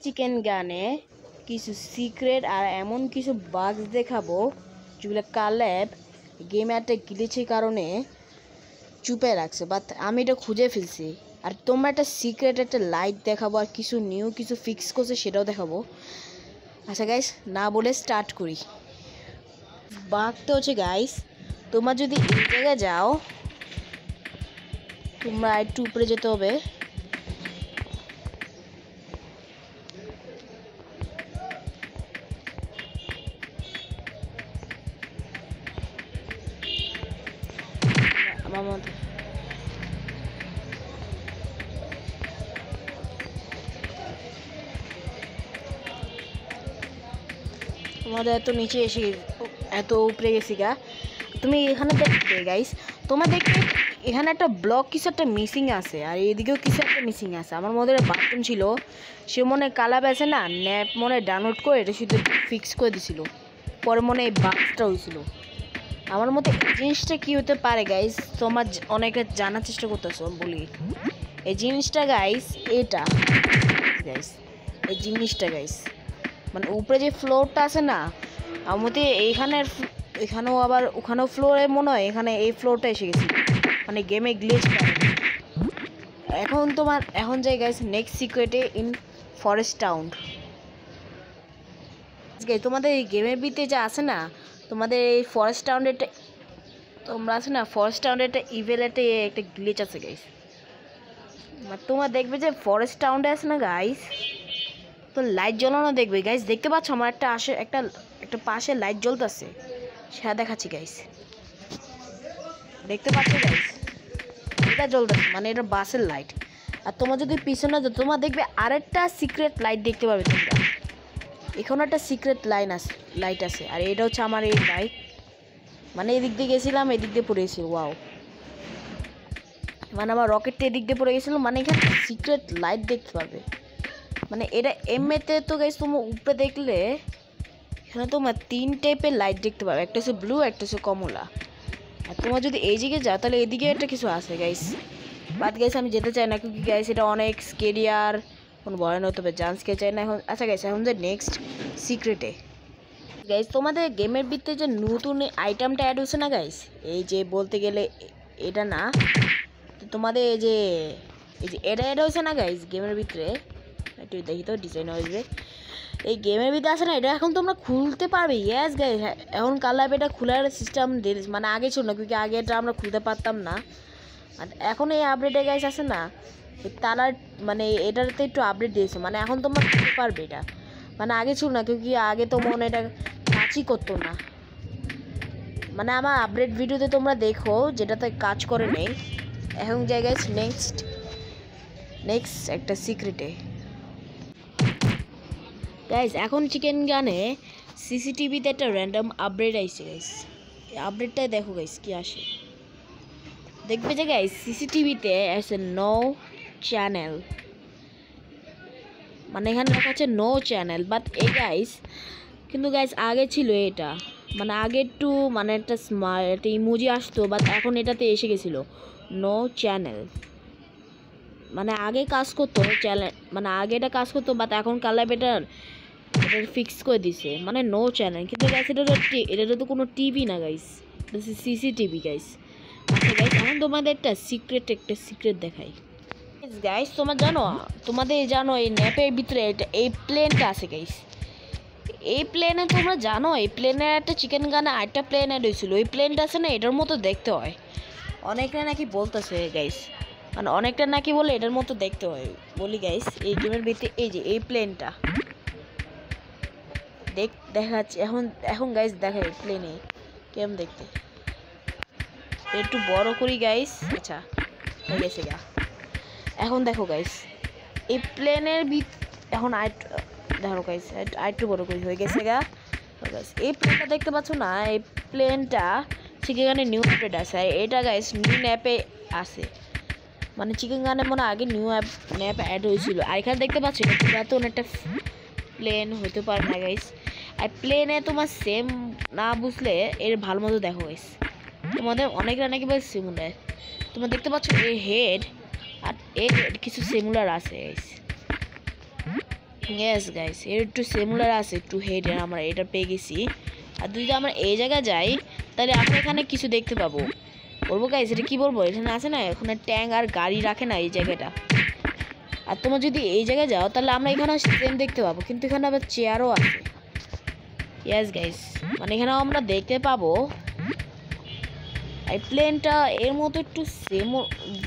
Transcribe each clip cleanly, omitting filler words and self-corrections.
Chicken গানে কিছু secret আর এমন কিছু বাগস দেখাবো যেগুলো কালেব গেমে একটা গ্লিচের কারণে চুপে রাখছে, বাট আমি এটা খুঁজে ফেলছি। আর তোমরা একটা সিক্রেট একটা লাইট দেখাবো আর কিছু নিউ কিছু ফিক্স করছে সেটাও দেখাবো। আচ্ছা গাইস, না বলে স্টার্ট করি। বাগটা হচ্ছে গাইস, তোমরা যদি এই জায়গায় যাও, তোমরা একটু উপরে যেতে হবে। আমার মধ্যে তোমাদের এত নিচে এসে এত উপরে গেছি গা। তুমি এখানে দেখবে গাইস, তোমার দেখবে এখানে একটা ব্লক কিছু একটা মিসিং আছে, আর এদিকেও কিছু একটা মিসিং আছে। আমার মধ্যে বাথরুম ছিল, সে মনে কালাব আছে না, ন্যাপ মনে ডাউনলোড করে এটা শুধু ফিক্স করে দিছিল, পরে মনে এই বাগটা হয়েছিল। আমার মতে এই জিনিসটা কী হতে পারে গাইস, তোমার অনেকে জানার চেষ্টা করতেছো বলি। এই জিনিসটা গাইস, এটা গাইস, এই জিনিসটা গাইস, মানে উপরে যে ফ্লোরটা আছে না, আমার মতে এখানেও আবার ওখানেও ফ্লোরে মনে হয় এখানে এই ফ্লোরটা এসে গেছে, মানে গেমে গ্লিচ। এখন যাই গাইস নেক্সট সিক্রেটে ইন ফরেস্ট টাউন। তোমাদের এই গেমের ভিতরে যা আছে না, তোমাদের এই ফরেস্ট টাউনের তোমরা আছে না, ফরেস্ট টাউনের একটা ইভেল একটা গ্লিচ আছে গাইস। তোমরা দেখবে যে ফরেস্ট টাউনটা আছে না গাইস, তো লাইট জ্বলানো দেখবে গাইস। দেখতে পাচ্ছ আমার একটা পাশে লাইট জ্বলতেছে, সেটা দেখাচ্ছি গাইস। দেখতে পাচ্ছ গাইস, এটা জ্বলতেছে মানে এটা বাসের লাইট। আর তোমার যদি পিছনে যাও, তোমার দেখবে আরেকটা সিক্রেট লাইট দেখতে পাবে তোমরা। এখানে একটা সিক্রেট লাইট আছে, আর এটা হচ্ছে আমার এই বাইক। মানে এদিক দিয়ে গেছিলাম, এদিক দিয়ে পড়ে গেছিল, ওয়াও। মানে আমার রকেটটা এদিক দিয়ে পড়ে গেছিলো, মানে এখানে সিক্রেট লাইট দেখতে পারবে। মানে এটা এমএতে তো গাইস, তোমার উপরে দেখলে এখানে তোমার 3 টাইপের লাইট দেখতে পাবে, একটা হচ্ছে ব্লু, একটা হচ্ছে কমলা। আর তোমার যদি এই দিকে যাও, তাহলে এদিকে একটা কিছু আছে গাইস, বাদ গাইস আমি যেতে চাই না, কিন্তু গাইস এটা অনেক স্কেরি আর কোনো ভয় নয়, তবে জাম্প স্কেয়ার চাই না এখন। আচ্ছা গাইস, এখন যে নেক্সট সিক্রেটে গাইস, তোমাদের গেমের ভিতরে যে নতুন আইটেমটা অ্যাড হচ্ছে না গাইস, এই যে বলতে গেলে এটা না, তোমাদের এই যে এটা অ্যাড হয়েছে না গাইস গেমের ভিতরে, একটু দেখি তো ডিজাইন আসবে। এই গেমের ভিতরে আছে না, এটা এখন তোমরা খুলতে পারবে। ইয়েস গাইস, এখন কালাব এটা খোলার সিস্টেম দিয়েছে, মানে আগে ছিল না, কিন্তু আগে এটা আমরা খুলতে পারতাম না। আর এখন এই আপডেটে গাইস আছে না, তারা মানে এটাতে একটু আপডেট দিয়েছে, মানে এখন তোমরা খুলতে পারবে এটা, মানে আগে ছিল না, কিন্তু আগে তো মনে এটা কাজই করতো না। মানে আমার আপডেট ভিডিওতে তোমরা দেখো যেটাতে কাজ করে নেই। এখন যাই গাইস নেক্সট একটা সিক্রেটে গাইস। এখন চিকেন গানে সিসিটিভিতে একটা র্যান্ডম আপডেট আইছে গাইস, এই আপডেটটাই দেখো গাইস কি আসে। দেখবে যে গাইস সিসিটিভিতে আছে নো চ্যানেল, মানে এখানে লেখা আছে নো চ্যানেল, বাট এই গাইস কিন্তু গাইস আগে ছিল এটা, মানে আগে একটু মানে একটা ইমোজি আসতো, বাট এখন এটাতে এসে গেছিলো নো চ্যানেল। মানে আগে কাজ করতো চ্যানেল, মানে আগে এটা কাজ করতো, বাট এখন কালাব এটা ফিক্স করে দিছে, মানে নো চ্যানেল। কিন্তু গাইস এটা তো কোনো টিভি না গাইস, এটা সিসিটিভি গাইস। আচ্ছা গাইস, এখন তোমাদের একটা সিক্রেট দেখাই গাইস। তোমাদের জানো এই ন্যাপের ভিতরে এই প্লেনটা আছে গাইস। এই প্লেনে তোমরা জানো, এই প্লেনের একটা চিকেন গানে আরেকটা প্লেন অ্যাড হয়েছিল, ওই প্লেনটা আছে না এটার মতো দেখতে হয়, অনেকটা নাকি বলতেছে গাইস, মানে অনেকটা নাকি বলে এটার মতো দেখতে হয় বলি গাইস। এই গেমের ভিতরে এই যে এই প্লেনটা দেখাচ্ছে এখন গাইস, দেখাই প্লেনে কেমন দেখতে, একটু বড় করি গাইস। আচ্ছা হয়ে গেছে গা। এখন দেখো গাইস এই প্লেনের এখন দেখো গাইস আরেকটু বড় করি, হয়ে গেছে গা গাইস। এই প্লেনটা দেখতে পাচ্ছ না, এই প্লেনটা চিকেন গানে নিউ আপডেট আছে, আর এটা গাইস নিউ ন্যাপে আছে, মানে চিকেন গানে মনে আগে নিউ ন্যাপ অ্যাড হয়েছিল। আর এখানে দেখতে পাচ্ছ এটা পুরাতন একটা প্লেন হতে পারে না গাইস। আর প্লেনে তোমার সেম না বুঝলে এর ভালো মতো দেখো গাইস, তোমাদের অনেকরা নাকি বলে সিমুলার, তোমরা দেখতে পাচ্ছ এই হেড আর এর কিছু সিমুলার আছে গাইস। ইয়েস গাইস, এর একটু সিমিলার আছে একটু হেডের, আমরা এটা পেয়ে গেছি। আর যদি আমরা এই জায়গায় যাই তাহলে আমরা এখানে কিছু দেখতে পাবো। বলবো গাইস, এটা কি বলবো, এখানে আছে না, এখানে ট্যাঙ্ক আর গাড়ি রাখে না এই জায়গাটা। আর তোমরা যদি এই জায়গায় যাও তাহলে আমরা এখানে সেম দেখতে পাবো, কিন্তু এখানে আবার চেয়ারও আছে। ইয়েস গাইস, মানে এখানে আমরা দেখতে পাবো এই প্লেনটা এর মতো একটু সেম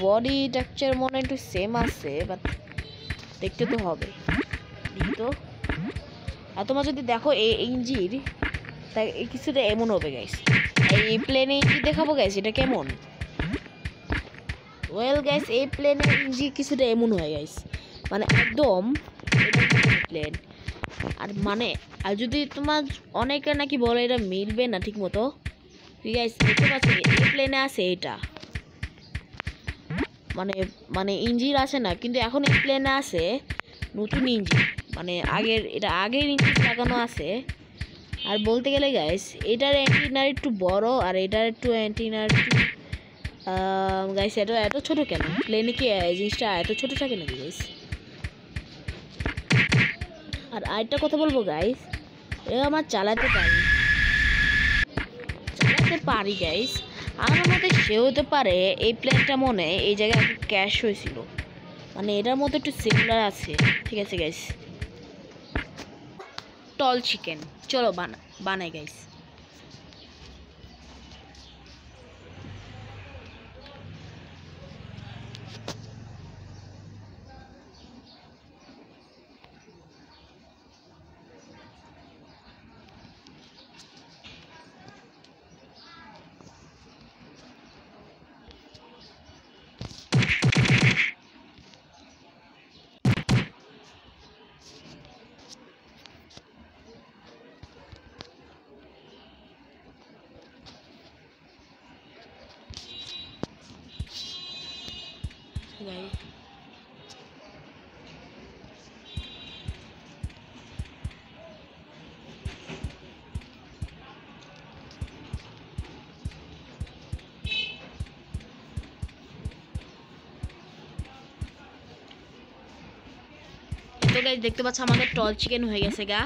বডি স্ট্রাকচার মনে একটু সেম আছে, বাট দেখতে তো হবে তো। আর তোমরা যদি দেখো এই ইঞ্জির, তাই কিছুটা এমন হবে গাইস। এই প্লেনে ইঞ্জি দেখাবো গাইস, এটা কেমন। ওয়েল গাইস, এই প্লেনের ইঞ্জি কিছুটা এমন হয় গাইস, মানে একদম প্লেন। আর মানে আর যদি তোমার অনেকে নাকি বলে এটা মিলবে না ঠিক মতো, গাইস দেখতে পাচ্ছ এই প্লেনে আছে এটা, মানে মানে ইঞ্জিন আছে না, কিন্তু এখন এই প্লেনে আছে নতুন ইঞ্জিন, মানে আগের ইঞ্জিন লাগানো আছে। আর বলতে গেলে গাইস এটার অ্যান্টিনার একটু বড়, আর এটার একটু অ্যান্টিনার একটু গাইস এটা এত ছোট কেন, প্লেনে কি জিনিসটা এত ছোট থাকে নাকি গাইস। আর আরেকটা কথা বলবো গাইস, এটা আমার চালাতে পারি গাইস। আমার মতে সে হতে পারে এই প্লেনটা মনে এই জায়গায় ক্যাশ হয়েছিল, মানে এটার মধ্যে একটু সিমিলার আছে। ঠিক আছে গাইস, টল চিকেন চলো বানাই গাইস। গাইস তো গাইস দেখতে পাচ্ছ আমাদের টল চিকেন হয়ে গেছে গা।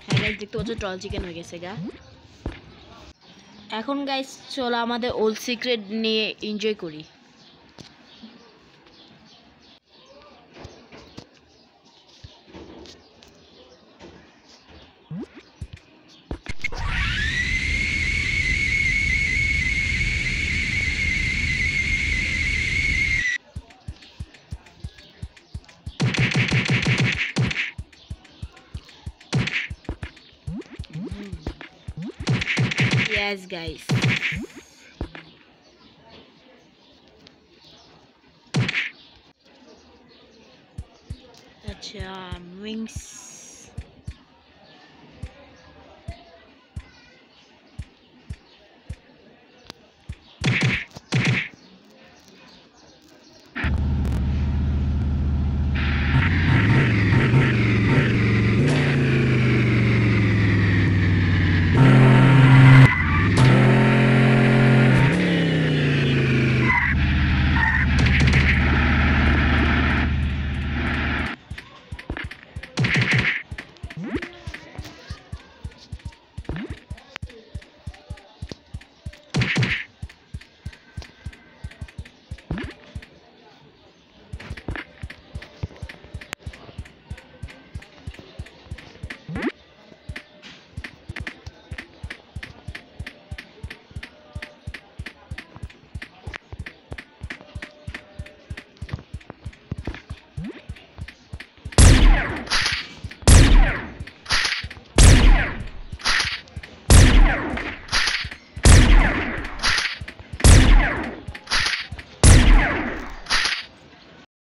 হ্যাঁ গাইস দেখতে পাচ্ছ টল চিকেন হয়ে গেছে গা। এখন গাইস চলো আমাদের ওল্ড সিক্রেট নিয়ে এনজয় করি। Yes guys, আচ্ছা উইংস